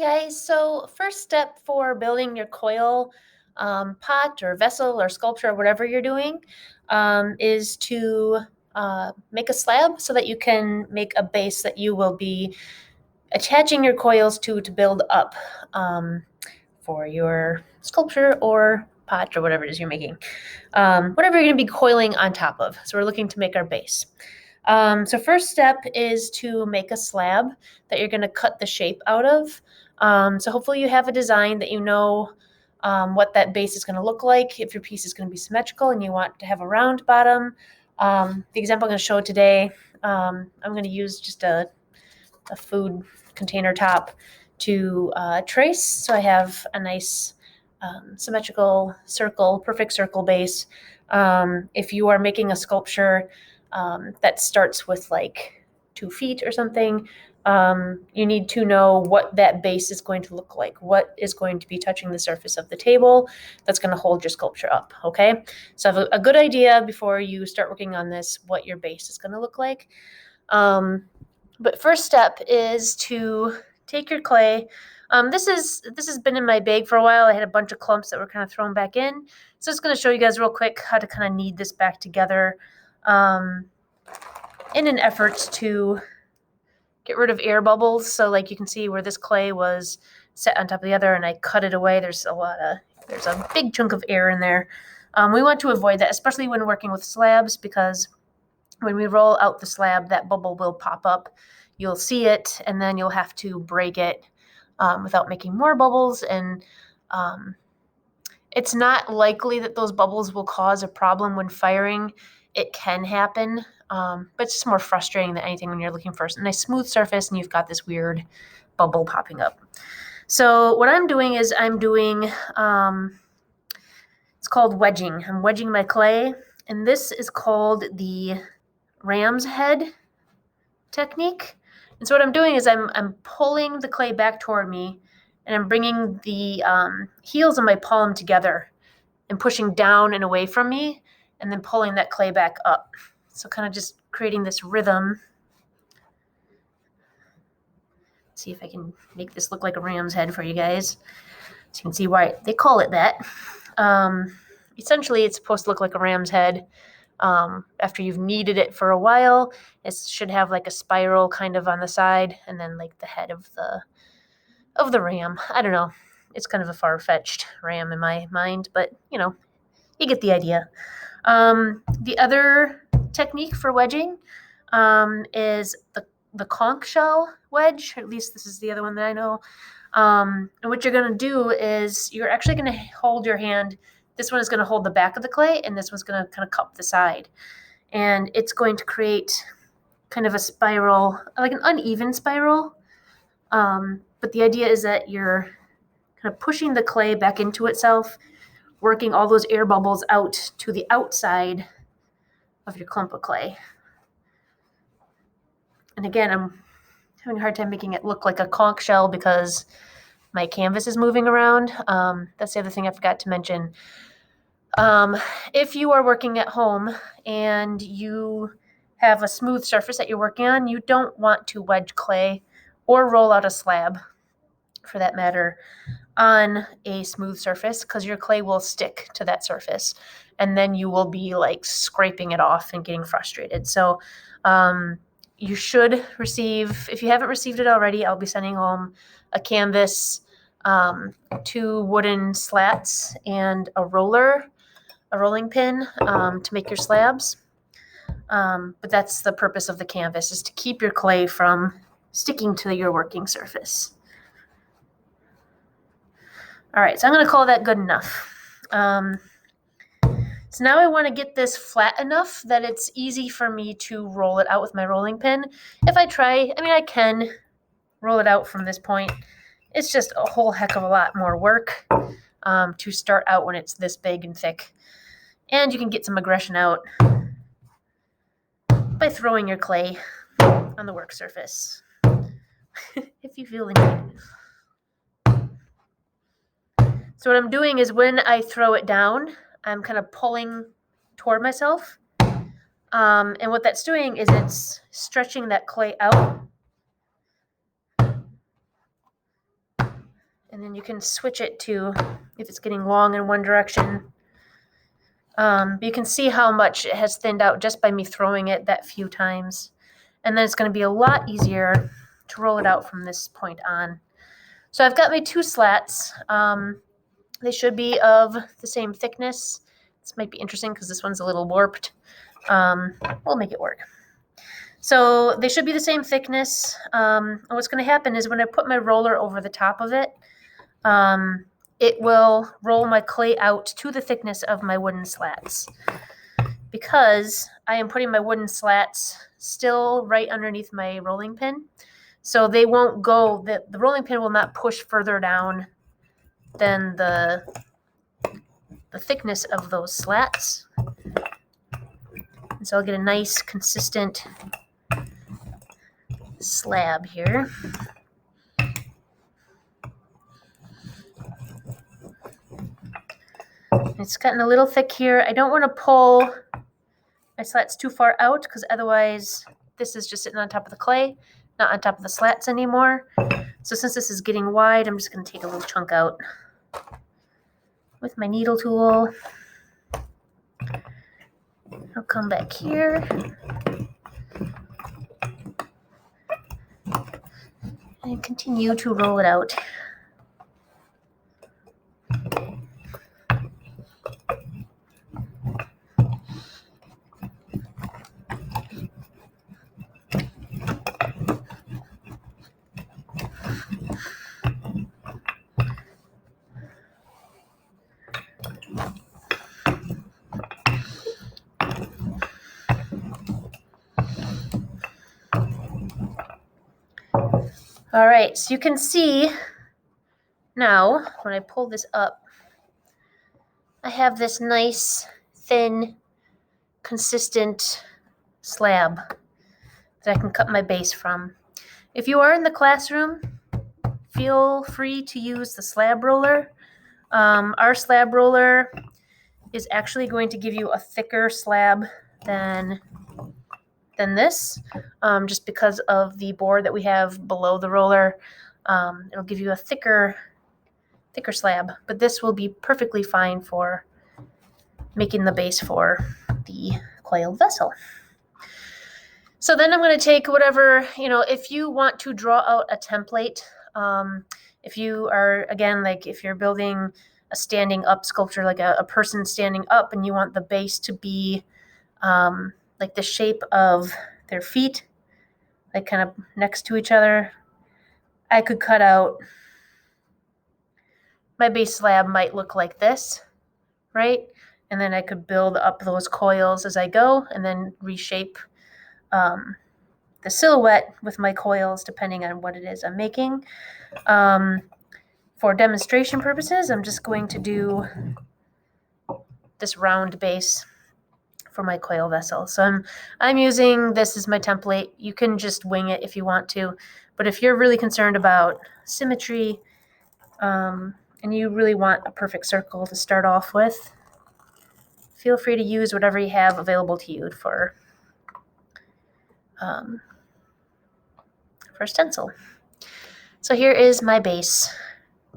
Guys, so first step for building your coil pot or vessel or sculpture or whatever you're doing is to make a slab so that you can make a base that you will be attaching your coils to build up for your sculpture or pot or whatever it is you're making. Whatever you're going to be coiling on top of. So we're looking to make our base. So first step is to make a slab that you're going to cut the shape out of. So hopefully you have a design that you know what that base is going to look like. If your piece is going to be symmetrical and you want to have a round bottom. The example I'm going to show today, I'm going to use just a food container top to trace. So I have a nice symmetrical circle, perfect circle base. If you are making a sculpture that starts with like 2 feet or something, you need to know what that base is going to look like, what is going to be touching the surface of the table that's going to hold your sculpture up, okay? So have a good idea before you start working on this, what your base is going to look like. But first step is to take your clay. This has been in my bag for a while. I had a bunch of clumps that were kind of thrown back in. So I'm just going to show you guys real quick how to kind of knead this back together in an effort to get rid of air bubbles. So like you can see where this clay was set on top of the other and I cut it away. There's a big chunk of air in there. We want to avoid that, especially when working with slabs, because when we roll out the slab, that bubble will pop up. You'll see it, and then you'll have to break it without making more bubbles. And it's not likely that those bubbles will cause a problem when firing. It can happen, but it's just more frustrating than anything when you're looking for a nice smooth surface and you've got this weird bubble popping up. So what I'm doing is it's called wedging. I'm wedging my clay, and this is called the ram's head technique. And so what I'm doing is I'm pulling the clay back toward me, and I'm bringing the heels of my palm together and pushing down and away from me, and then pulling that clay back up. So kind of just creating this rhythm. Let's see if I can make this look like a ram's head for you guys, so you can see why they call it that. Essentially, it's supposed to look like a ram's head. After you've kneaded it for a while, it should have like a spiral kind of on the side, and then like the head of the ram. I don't know. It's kind of a far-fetched ram in my mind, but you know, you get the idea. The other technique for wedging is the conch shell wedge. At least this is the other one that I know. And what you're going to do is you're actually going to hold your hand. This one is going to hold the back of the clay, and this one's going to kind of cup the side. And it's going to create kind of a spiral, like an uneven spiral. But the idea is that you're kind of pushing the clay back into itself, working all those air bubbles out to the outside of your clump of clay. And again, I'm having a hard time making it look like a conch shell because my canvas is moving around. That's the other thing I forgot to mention. If you are working at home and you have a smooth surface that you're working on, you don't want to wedge clay or roll out a slab, for that matter, on a smooth surface, because your clay will stick to that surface, and then you will be like scraping it off and getting frustrated. So you should receive, if you haven't received it already, I'll be sending home a canvas, 2 wooden slats, and a rolling pin to make your slabs. But that's the purpose of the canvas, is to keep your clay from sticking to your working surface. All right, so I'm going to call that good enough. So now I want to get this flat enough that it's easy for me to roll it out with my rolling pin. If I try, I can roll it out from this point. It's just a whole heck of a lot more work to start out when it's this big and thick. And you can get some aggression out by throwing your clay on the work surface if you feel the need. So what I'm doing is when I throw it down, I'm kind of pulling toward myself. And what that's doing is it's stretching that clay out. And then you can switch it to if it's getting long in one direction. You can see how much it has thinned out just by me throwing it that few times. And then it's going to be a lot easier to roll it out from this point on. So I've got my 2 slats. They should be of the same thickness. This might be interesting because this one's a little warped. We'll make it work. So they should be the same thickness. And what's going to happen is when I put my roller over the top of it, it will roll my clay out to the thickness of my wooden slats. Because I am putting my wooden slats still right underneath my rolling pin, so they won't go, the rolling pin will not push further down than the thickness of those slats. And so I'll get a nice consistent slab here. It's gotten a little thick here. I don't want to pull my slats too far out because otherwise this is just sitting on top of the clay, not on top of the slats anymore. So since this is getting wide, I'm just going to take a little chunk out with my needle tool. I'll come back here and continue to roll it out. All right, so you can see now when I pull this up, I have this nice, thin, consistent slab that I can cut my base from. If you are in the classroom, feel free to use the slab roller. Our slab roller is actually going to give you a thicker slab than this, just because of the board that we have below the roller. It'll give you a thicker slab, but this will be perfectly fine for making the base for the coiled vessel. So then I'm going to take whatever, if you want to draw out a template, if you are, again, like if you're building a standing up sculpture, like a person standing up, and you want the base to be like the shape of their feet, like kind of next to each other, I could cut out, my base slab might look like this, right? And then I could build up those coils as I go and then reshape the silhouette with my coils depending on what it is I'm making. For demonstration purposes, I'm just going to do this round base for my coil vessel. So I'm using this as my template. You can just wing it if you want to, but if you're really concerned about symmetry, and you really want a perfect circle to start off with, feel free to use whatever you have available to you for stencil. So here is my base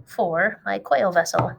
for my coil vessel.